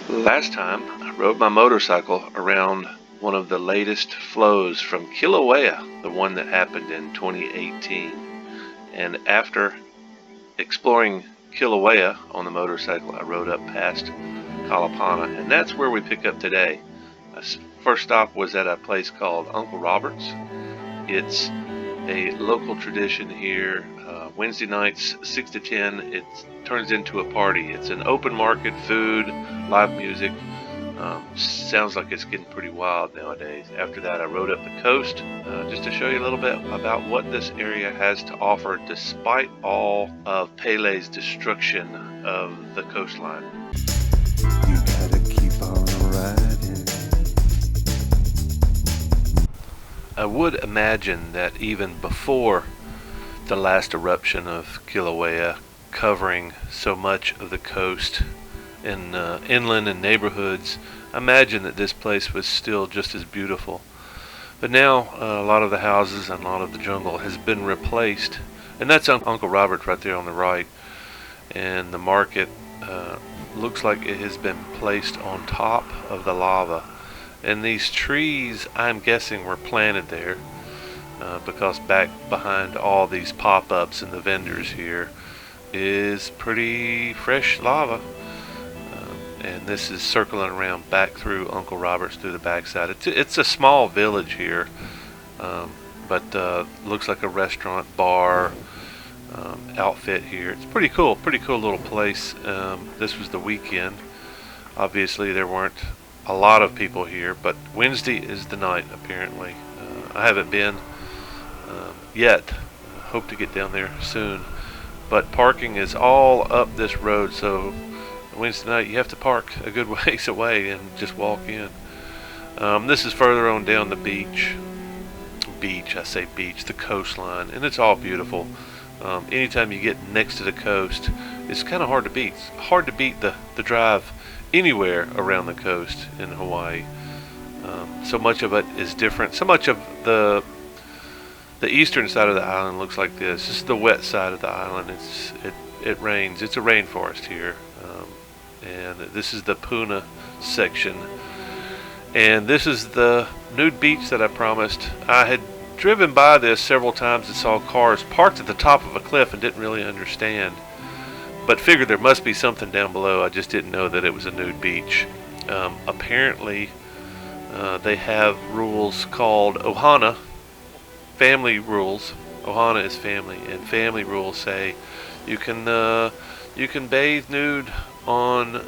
Last time, I rode my motorcycle around one of the latest flows from Kilauea, the one that happened in 2018. And after exploring Kilauea on the motorcycle, I rode up past Kalapana, and that's where we pick up today. First stop was at a place called Uncle Robert's. It's a local tradition here. Wednesday nights, 6 to 10, it turns into a party. It's an open market, food, live music. Sounds like it's getting pretty wild nowadays. After that, I rode up the coast just to show you a little bit about what this area has to offer despite all of Pele's destruction of the coastline. You gotta keep on riding. I would imagine that even before the last eruption of Kilauea, covering so much of the coast in inland and neighborhoods, I imagine that this place was still just as beautiful. But now a lot of the houses and a lot of the jungle has been replaced, and that's Uncle Robert right there on the right. And the market looks like it has been placed on top of the lava. And these trees, I'm guessing, were planted there because back behind all these pop-ups and the vendors here is pretty fresh lava. And this is circling around back through Uncle Robert's through the backside. It's a small village here, but looks like a restaurant, bar, outfit here. It's pretty cool little place. This was the weekend. Obviously there weren't a lot of people here, but Wednesday is the night apparently. I haven't been yet. Hope to get down there soon. But parking is all up this road, so Wednesday night you have to park a good ways away and just walk in. This is further on down the beach, the coastline, and it's all beautiful. Anytime you get next to the coast, it's kind of hard to beat. It's hard to beat the drive anywhere around the coast in Hawaii. So much of it is different. So much of the eastern side of the island looks like this. This is the wet side of the island. It rains. It's a rainforest here. And this is the Puna section. And this is the Nude beach that I promised. I had driven by this several times and saw cars parked at the top of a cliff and didn't really understand. But figured there must be something down below. I just didn't know that it was a nude beach. Apparently, they have rules called ohana, family rules. Ohana is family, and family rules say you can bathe nude on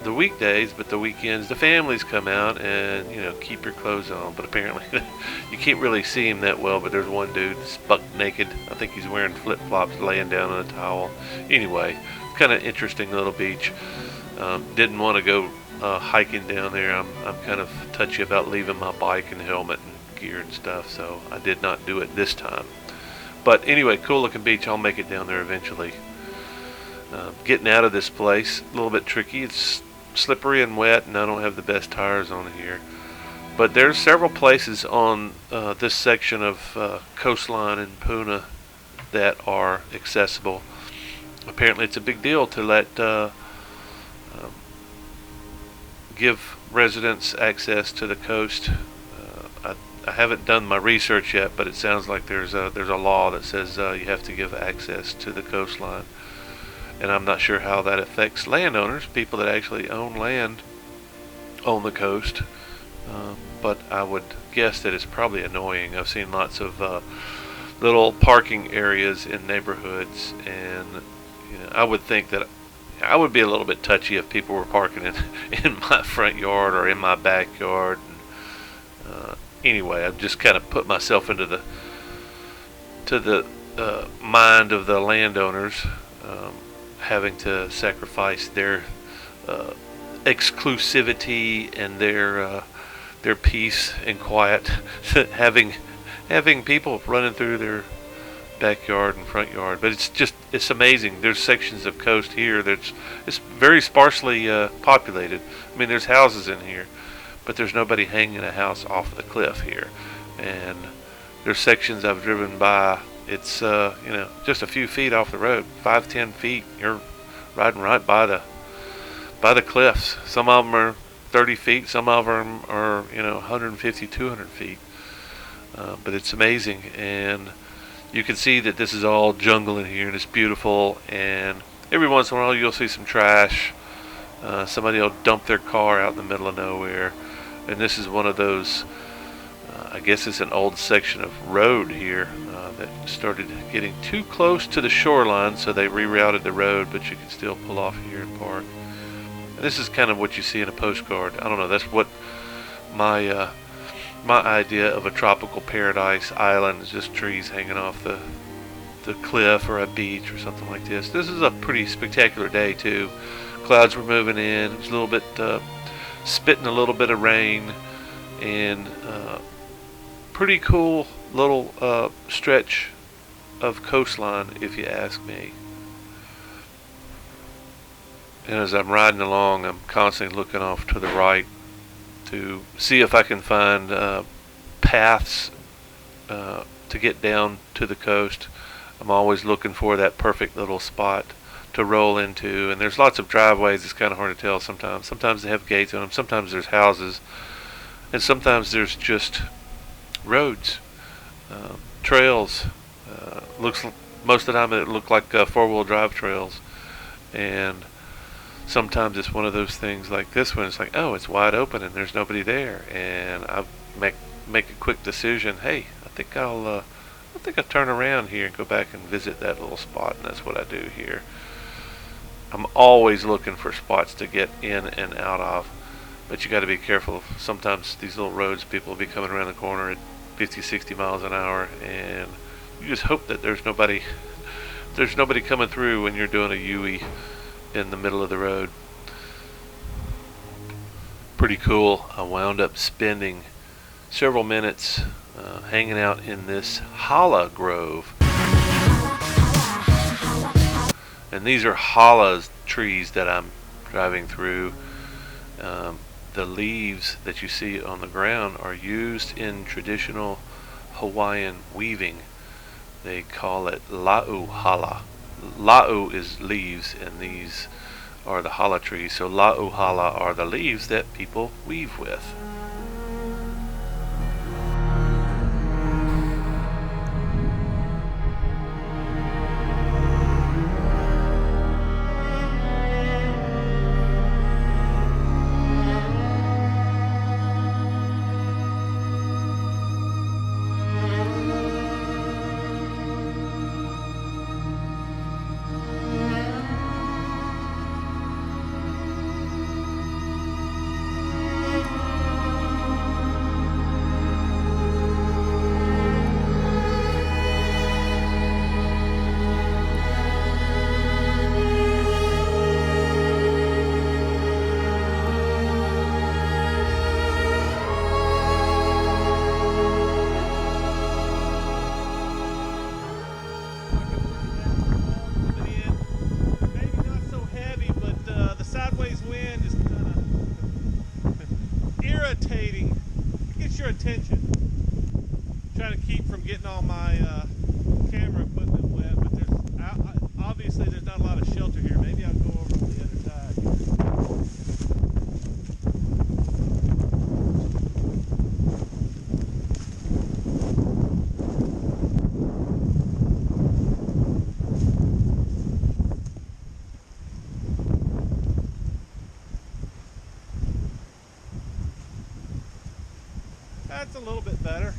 the weekdays, but the weekends the families come out and keep your clothes on. But apparently you can't really see him that well. But there's one dude that's buck naked. I think he's wearing flip-flops, laying down on a towel. Anyway, kind of interesting little beach. Didn't want to go hiking down there. I'm kind of touchy about leaving my bike and helmet and gear and stuff, so I did not do it this time. But anyway, cool looking beach. I'll make it down there eventually. Getting out of this place, a little bit tricky. It's slippery and wet, and I don't have the best tires on here. But there's several places on this section of coastline in Puna that are accessible. Apparently it's a big deal to let give residents access to the coast. I haven't done my research yet, but it sounds like there's a law that says you have to give access to the coastline. And I'm not sure how that affects landowners, people that actually own land on the coast. But I would guess that it's probably annoying. I've seen lots of little parking areas in neighborhoods, and I would think that I would be a little bit touchy if people were parking in my front yard or in my backyard. Anyway, I've just kind of put myself into the mind of the landowners. Having to sacrifice their exclusivity and their peace and quiet, having people running through their backyard and front yard. But it's amazing. There's sections of coast here it's very sparsely populated. I mean, there's houses in here, but there's nobody hanging a house off the cliff here. And there's sections I've driven by. It's just a few feet off the road, 5-10 feet. You're riding right by by the cliffs. Some of them are 30 feet, some of them are 150, 200 feet. But it's amazing, and you can see that this is all jungle in here, and it's beautiful. And every once in a while, you'll see some trash. Somebody will dump their car out in the middle of nowhere, and this is one of those. I guess it's an old section of road here that started getting too close to the shoreline, so they rerouted the road, but you can still pull off here and park. And this is kind of what you see in a postcard. I don't know. That's what my idea of a tropical paradise island is, just trees hanging off the cliff or a beach or something like this. This is a pretty spectacular day too. Clouds were moving in. It was a little bit spitting a little bit of rain, and pretty cool little stretch of coastline, if you ask me. And as I'm riding along, I'm constantly looking off to the right to see if I can find paths to get down to the coast. I'm always looking for that perfect little spot to roll into, and there's lots of driveways. It's kind of hard to tell sometimes. Sometimes they have gates on them, sometimes there's houses, and sometimes there's just roads, trails. Looks most of the time it look like four-wheel drive trails, and sometimes it's one of those things like this one. It's like, oh, it's wide open and there's nobody there, and I make a quick decision. Hey, I think I'll turn around here and go back and visit that little spot, and that's what I do here. I'm always looking for spots to get in and out of, but you got to be careful. Sometimes these little roads, people will be coming around the corner at 50, 60 miles an hour, and you just hope that there's nobody coming through when you're doing a U-E in the middle of the road. Pretty cool. I wound up spending several minutes hanging out in this Ohala grove. And these are Ohala trees that I'm driving through. The leaves that you see on the ground are used in traditional Hawaiian weaving. They call it la'u hala. La'u is leaves, and these are the hala trees. So la'u hala are the leaves that people weave with. Attention. Trying to keep from getting all my camera equipment wet, but obviously there's not a lot of shelter here. Maybe I'll go over on the other side. That's a little bit better.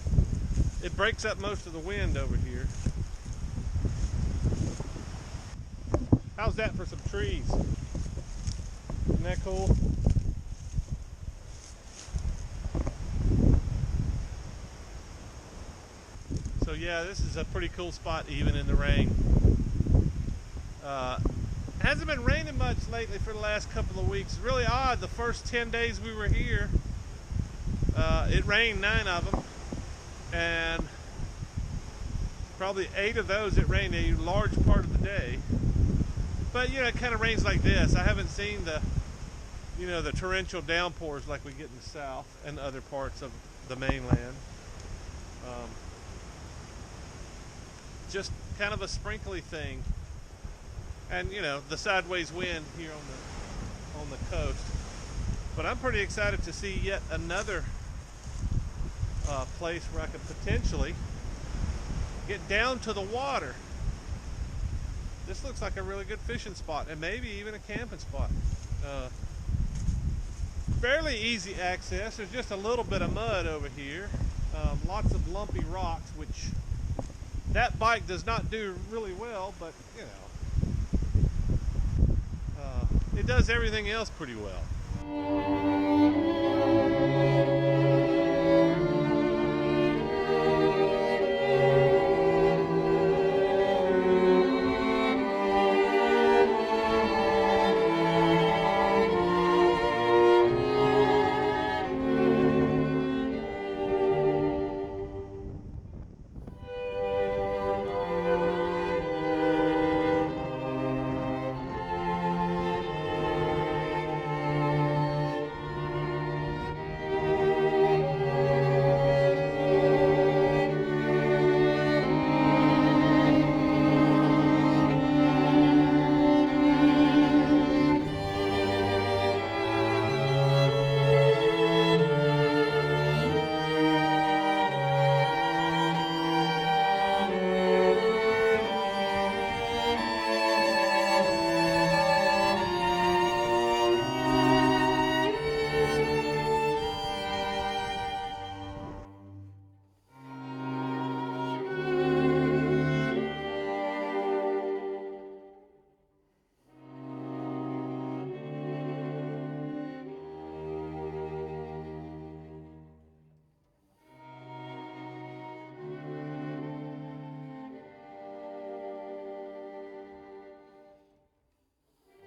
It breaks up most of the wind over here. How's that for some trees? Isn't that cool? So yeah, this is a pretty cool spot even in the rain. Hasn't been raining much lately for the last couple of weeks. It's really odd. The first 10 days we were here, it rained 9 of them, and probably 8 of those it rained a large part of the day. But it kind of rains like this. I haven't seen the torrential downpours like we get in the south and other parts of the mainland. Just kind of a sprinkly thing, and the sideways wind here on the coast. But I'm pretty excited to see yet another place where I could potentially get down to the water. This looks like a really good fishing spot, and maybe even a camping spot. Fairly easy access. There's just a little bit of mud over here. Lots of lumpy rocks, which that bike does not do really well, but you know, it does everything else pretty well.